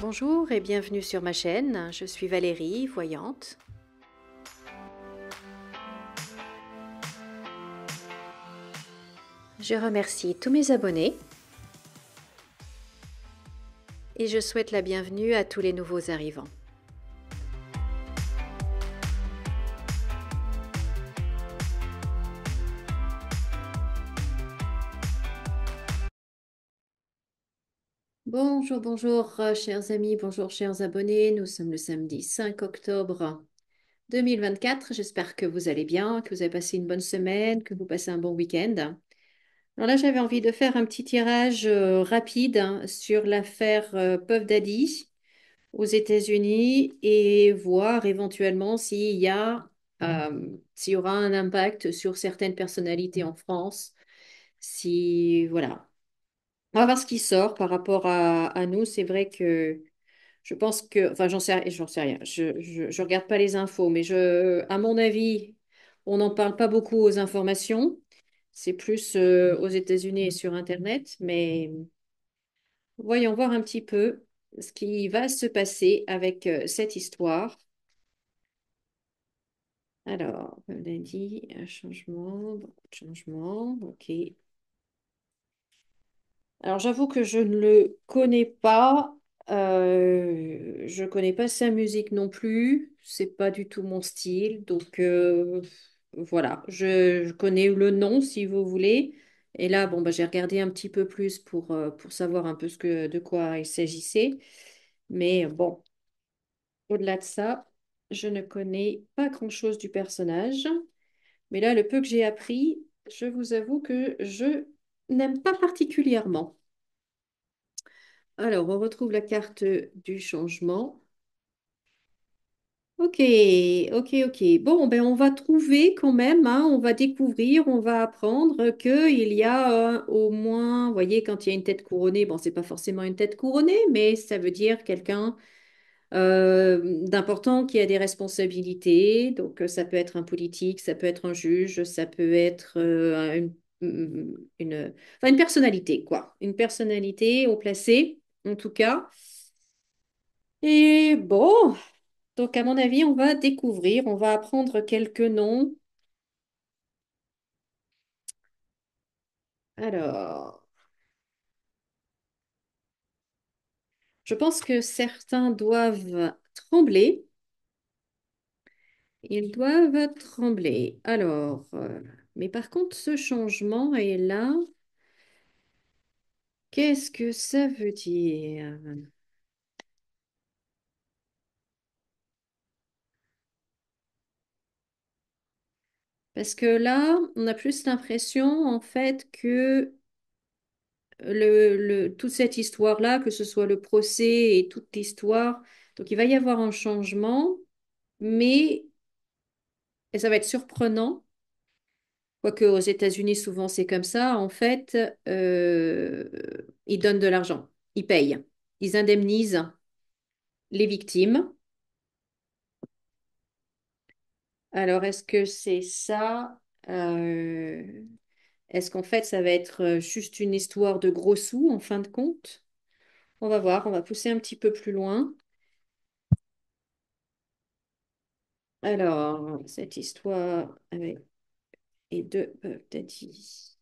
Bonjour et bienvenue sur ma chaîne, je suis Valérie, voyante. Je remercie tous mes abonnés et je souhaite la bienvenue à tous les nouveaux arrivants. Bonjour, bonjour chers amis, bonjour chers abonnés, nous sommes le samedi 5 octobre 2024, j'espère que vous allez bien, que vous avez passé une bonne semaine, que vous passez un bon week-end. Alors là, j'avais envie de faire un petit tirage rapide sur l'affaire Puff Daddy aux États-Unis et voir éventuellement s'il y aura un impact sur certaines personnalités en France. Si, voilà. On va voir ce qui sort par rapport à nous. C'est vrai que je pense que, enfin, j'en sais rien. Je regarde pas les infos, mais à mon avis, on n'en parle pas beaucoup aux informations. C'est plus aux États-Unis et sur Internet, mais voyons voir un petit peu ce qui va se passer avec cette histoire. Alors, on a dit un changement, beaucoup de changements, ok. Alors, j'avoue que je ne le connais pas. Je connais pas sa musique non plus. C'est pas du tout mon style. Donc, voilà. Je connais le nom si vous voulez. Et là, bon, bah, j'ai regardé un petit peu plus pour savoir un peu de quoi il s'agissait. Mais bon, au-delà de ça, je ne connais pas grand-chose du personnage. Mais là, le peu que j'ai appris, je vous avoue que je n'aime pas particulièrement. Alors, on retrouve la carte du changement. Ok, ok, ok. Bon, ben on va trouver quand même, hein, on va découvrir, on va apprendre qu'il y a au moins, vous voyez, quand il y a une tête couronnée, bon, c'est pas forcément une tête couronnée, mais ça veut dire quelqu'un d'important qui a des responsabilités. Donc, ça peut être un politique, ça peut être un juge, ça peut être enfin, une personnalité, quoi. Une personnalité au placé, en tout cas. Et bon, donc à mon avis, on va découvrir, on va apprendre quelques noms. Alors, je pense que certains doivent trembler. Ils doivent trembler. Alors, mais par contre, ce changement est là. Qu'est-ce que ça veut dire? Parce que là, on a plus l'impression, en fait, que toute cette histoire-là, que ce soit le procès et toute l'histoire, donc il va y avoir un changement, mais et ça va être surprenant, quoique aux États-Unis, souvent c'est comme ça, en fait, ils donnent de l'argent, ils payent, ils indemnisent les victimes. Alors, est-ce que c'est ça? Euh, Est-ce qu'en fait, ça va être juste une histoire de gros sous en fin de compte? On va voir, on va pousser un petit peu plus loin. Alors, cette histoire avec les deux Daddy.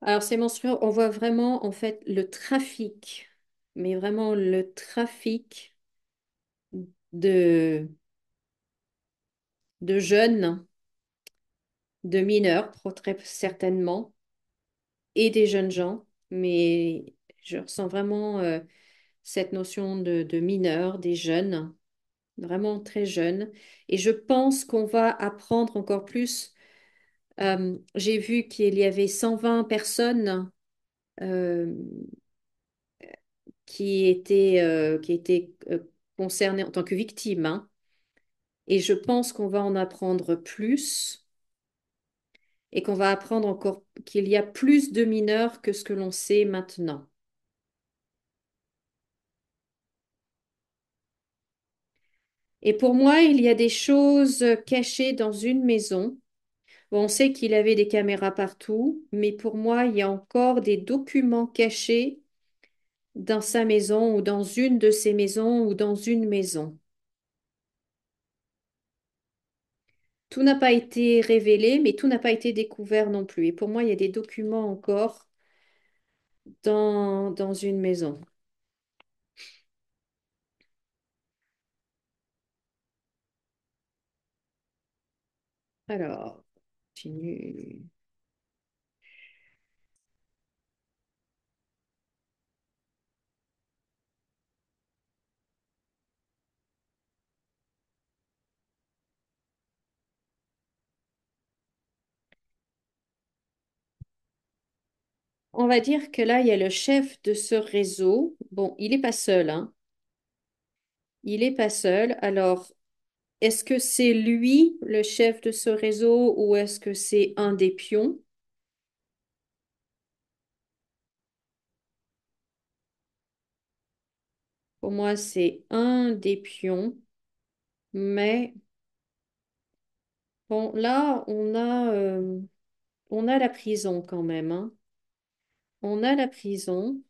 Alors, c'est monstrueux. On voit vraiment, en fait, le trafic, mais vraiment le trafic de, de jeunes, de mineurs, très certainement, et des jeunes gens. Mais je ressens vraiment cette notion de mineurs, des jeunes, vraiment très jeunes. Et je pense qu'on va apprendre encore plus. J'ai vu qu'il y avait 120 personnes euh, qui étaient concernées en tant que victimes, hein. Et je pense qu'on va en apprendre plus et qu'on va apprendre encore qu'il y a plus de mineurs que ce que l'on sait maintenant. Et pour moi, il y a des choses cachées dans une maison. Bon, on sait qu'il avait des caméras partout, mais pour moi, il y a encore des documents cachés dans sa maison ou dans une de ses maisons ou dans une maison. Tout n'a pas été révélé, mais tout n'a pas été découvert non plus. Et pour moi, il y a des documents encore dans une maison. Alors, continue. On va dire que là, il y a le chef de ce réseau. Bon, il n'est pas seul, hein. Il n'est pas seul. Alors, est-ce que c'est lui, le chef de ce réseau, ou est-ce que c'est un des pions? Pour moi, c'est un des pions. Mais bon, là, on a la prison quand même, hein. On a la prison.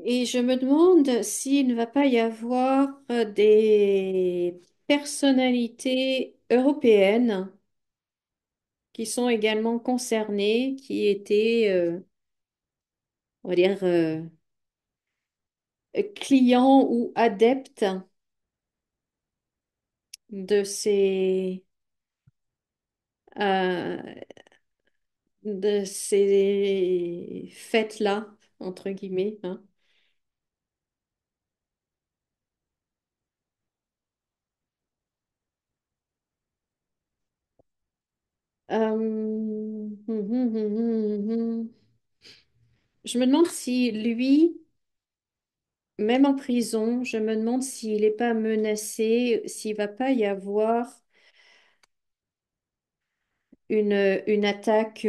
Et je me demande s'il ne va pas y avoir des personnalités européennes qui sont également concernées, qui étaient, on va dire, clients ou adeptes de euh, ces fêtes-là, entre guillemets, hein. Je me demande si lui, même en prison, je me demande s'il n'est pas menacé, s'il va pas y avoir une attaque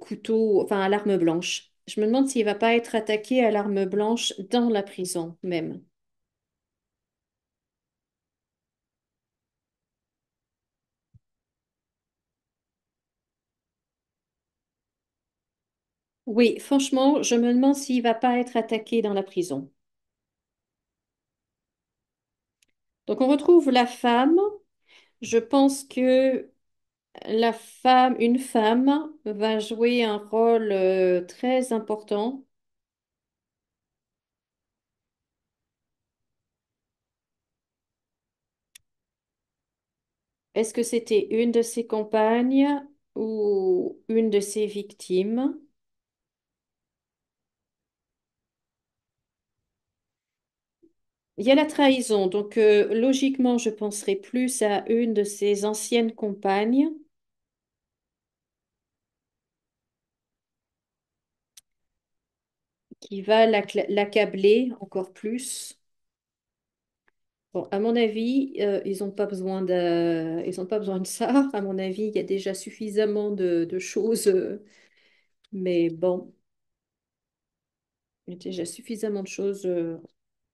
couteau, enfin à l'arme blanche. Je me demande s'il va pas être attaqué à l'arme blanche dans la prison même. Oui, franchement, je me demande s'il va pas être attaqué dans la prison. Donc on retrouve la femme. Je pense que une femme va jouer un rôle très important. Est-ce que c'était une de ses compagnes ou une de ses victimes? Il y a la trahison, donc logiquement, je penserais plus à une de ses anciennes compagnes qui va l'accabler encore plus. Bon, à mon avis, ils n'ont pas besoin ils ont pas besoin de ça. À mon avis, il y a déjà suffisamment de choses, mais bon, il y a déjà suffisamment de choses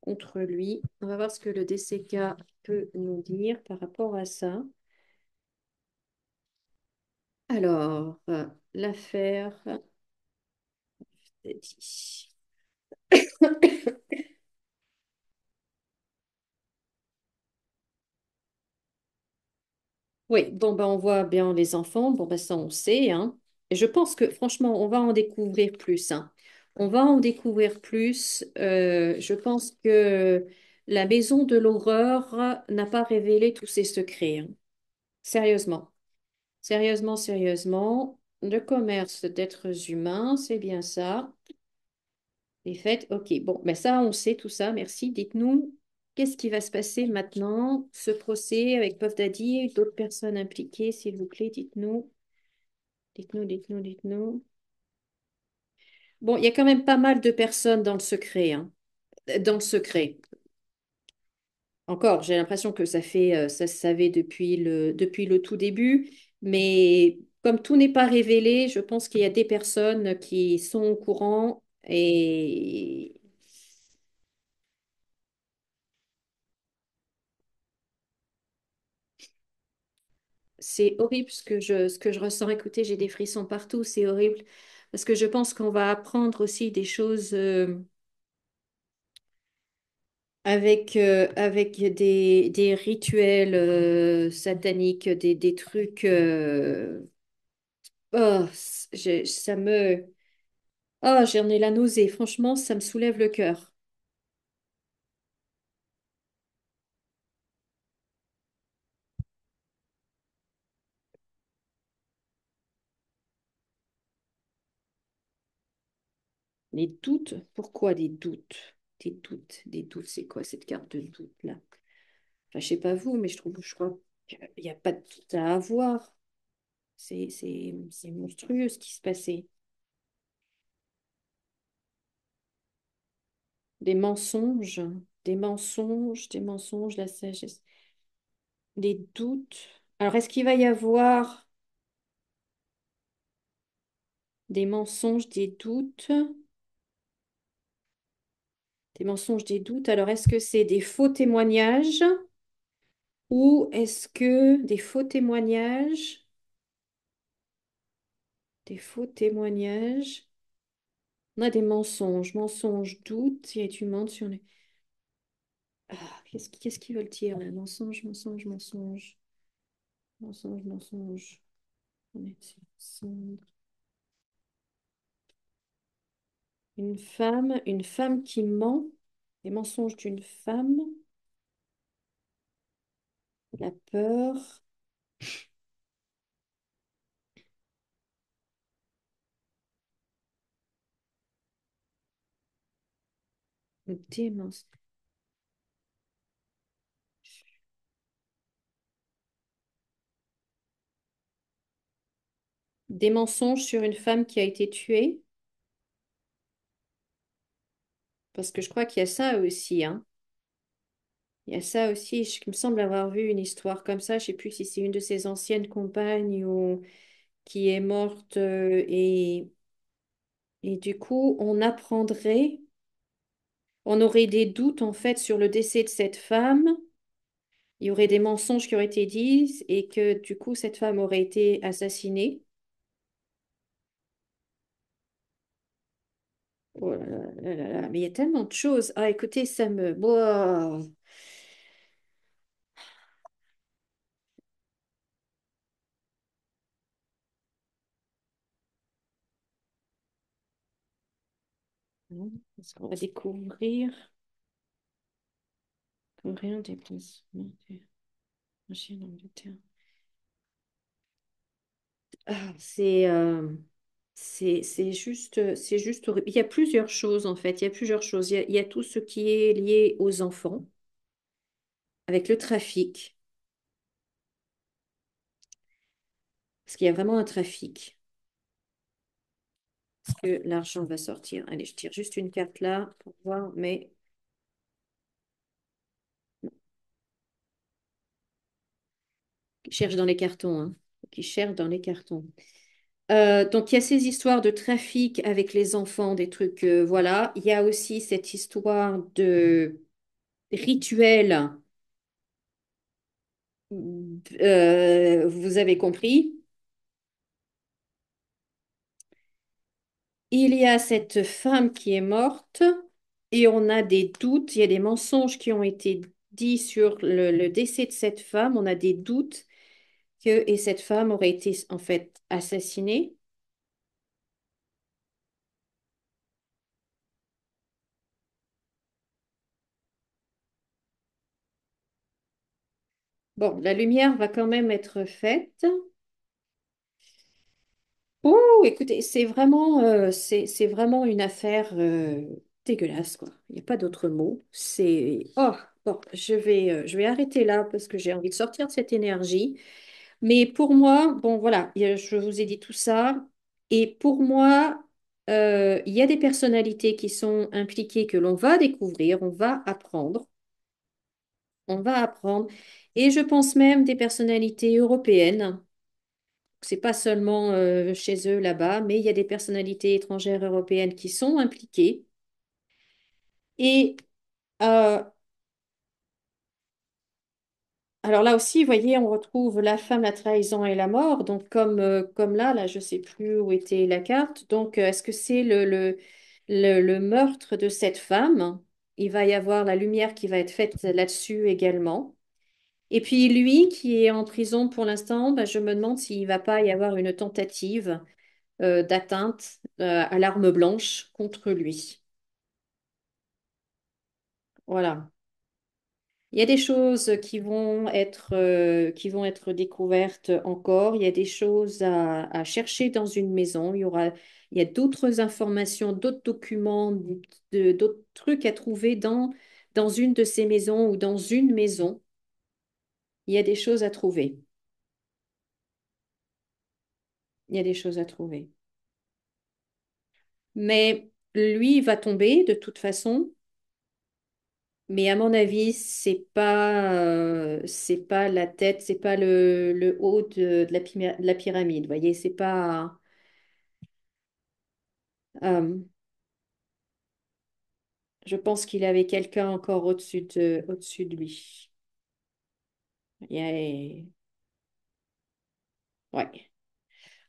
contre lui. On va voir ce que le DCK peut nous dire par rapport à ça. Alors, l'affaire est dit. Oui, bon, ben, on voit bien les enfants. Bon, ben, ça, on sait, hein. Et je pense que, franchement, on va en découvrir plus, hein. On va en découvrir plus. Je pense que la maison de l'horreur n'a pas révélé tous ses secrets, hein. Sérieusement. Sérieusement, sérieusement. Le commerce d'êtres humains, c'est bien ça. Les fêtes, ok. Bon, mais ça, on sait tout ça. Merci. Dites-nous, qu'est-ce qui va se passer maintenant? Ce procès avec Puff Daddy et d'autres personnes impliquées, s'il vous plaît, dites-nous. Dites-nous, dites-nous, dites-nous. Bon, il y a quand même pas mal de personnes dans le secret, hein. Dans le secret. Encore, j'ai l'impression que ça se savait depuis le tout début, mais comme tout n'est pas révélé, je pense qu'il y a des personnes qui sont au courant et c'est horrible ce que je ressens. Écoutez, j'ai des frissons partout, c'est horrible parce que je pense qu'on va apprendre aussi des choses avec des rituels sataniques, des trucs. Oh, ça me. Oh, j'en ai la nausée. Franchement, ça me soulève le cœur. Les doutes? Pourquoi des doutes? Des doutes, des doutes, c'est quoi cette carte de doute là? Enfin, je sais pas vous, mais je crois qu'il n'y a pas de doute à avoir. C'est monstrueux ce qui se passait. Des mensonges, des mensonges, la sagesse, des doutes. Alors, est-ce qu'il va y avoir des mensonges, des doutes? Des mensonges, des doutes. Alors, est-ce que c'est des faux témoignages ou est-ce que des faux témoignages, des faux témoignages? On a des mensonges, mensonges, doutes, et tu mens sur les... Ah, qu'est-ce qu'ils veulent dire là? Mensonge, mensonge, mensonge, mensonge, mensonge. On est sur- une femme qui ment, les mensonges d'une femme, la peur, des, des mensonges sur une femme qui a été tuée, parce que je crois qu'il y a ça aussi, hein. Il y a ça aussi, il me semble avoir vu une histoire comme ça, je sais plus si c'est une de ses anciennes compagnes ou qui est morte et du coup on apprendrait, on aurait des doutes en fait sur le décès de cette femme, il y aurait des mensonges qui auraient été dits et que du coup cette femme aurait été assassinée. Oh là là là là là, mais il y a tellement de choses. Ah écoutez, ça me... Wow. Est-ce qu'on va découvrir des placements des machines d'Angleterre? Ah, c'est juste horrible. Il y a plusieurs choses en fait. Il y a plusieurs choses. Il y a tout ce qui est lié aux enfants, avec le trafic, parce qu'il y a vraiment un trafic. Parce que l'argent va sortir. Allez, je tire juste une carte là pour voir, mais qui cherche dans les cartons, hein. Qui cherche dans les cartons. Donc il y a ces histoires de trafic avec les enfants, des trucs, voilà. Il y a aussi cette histoire de rituel. Vous avez compris. Il y a cette femme qui est morte et on a des doutes, il y a des mensonges qui ont été dits sur le décès de cette femme. On a des doutes que et cette femme aurait été en fait assassinée. Bon, la lumière va quand même être faite. Oh, écoutez, c'est vraiment une affaire dégueulasse, quoi. Il n'y a pas d'autre mot. C'est... Oh, bon, je vais arrêter là parce que j'ai envie de sortir de cette énergie. Mais pour moi, bon, voilà, je vous ai dit tout ça. Et pour moi, il y a des personnalités qui sont impliquées que l'on va découvrir, on va apprendre. On va apprendre. Et je pense même des personnalités européennes. C'est pas seulement chez eux là-bas, mais il y a des personnalités étrangères européennes qui sont impliquées. Et euh, alors là aussi, vous voyez, on retrouve la femme, la trahison et la mort. Donc comme là, je sais plus où était la carte. Donc est-ce que c'est le meurtre de cette femme? Il va y avoir la lumière qui va être faite là-dessus également. Et puis lui qui est en prison pour l'instant, je me demande s'il va pas y avoir une tentative d'atteinte à l'arme blanche contre lui. Voilà. Il y a des choses qui vont être découvertes encore. Il y a des choses à chercher dans une maison. Il y a d'autres informations, d'autres documents, d'autres trucs à trouver dans une de ces maisons ou dans une maison. Il y a des choses à trouver. Il y a des choses à trouver. Mais lui, il va tomber de toute façon. Mais à mon avis, c'est pas la tête, c'est pas le haut de la pyramide. Vous voyez, c'est pas. euh, je pense qu'il avait quelqu'un encore au-dessus de lui. Il y a- ouais.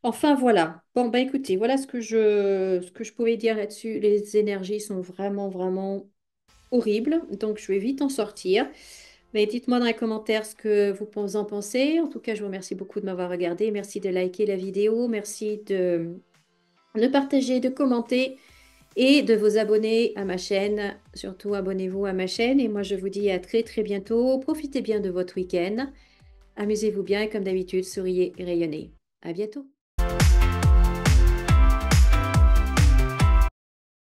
Enfin, voilà. Bon, bah écoutez, voilà ce que je pouvais dire là-dessus. Les énergies sont vraiment, vraiment horribles. Donc, je vais vite en sortir. Mais dites-moi dans les commentaires ce que vous en pensez. En tout cas, je vous remercie beaucoup de m'avoir regardé. Merci de liker la vidéo. Merci de partager, de commenter et de vous abonner à ma chaîne. Surtout, abonnez-vous à ma chaîne. Et moi, je vous dis à très, très bientôt. Profitez bien de votre week-end. Amusez-vous bien et comme d'habitude, souriez et rayonnez. À bientôt.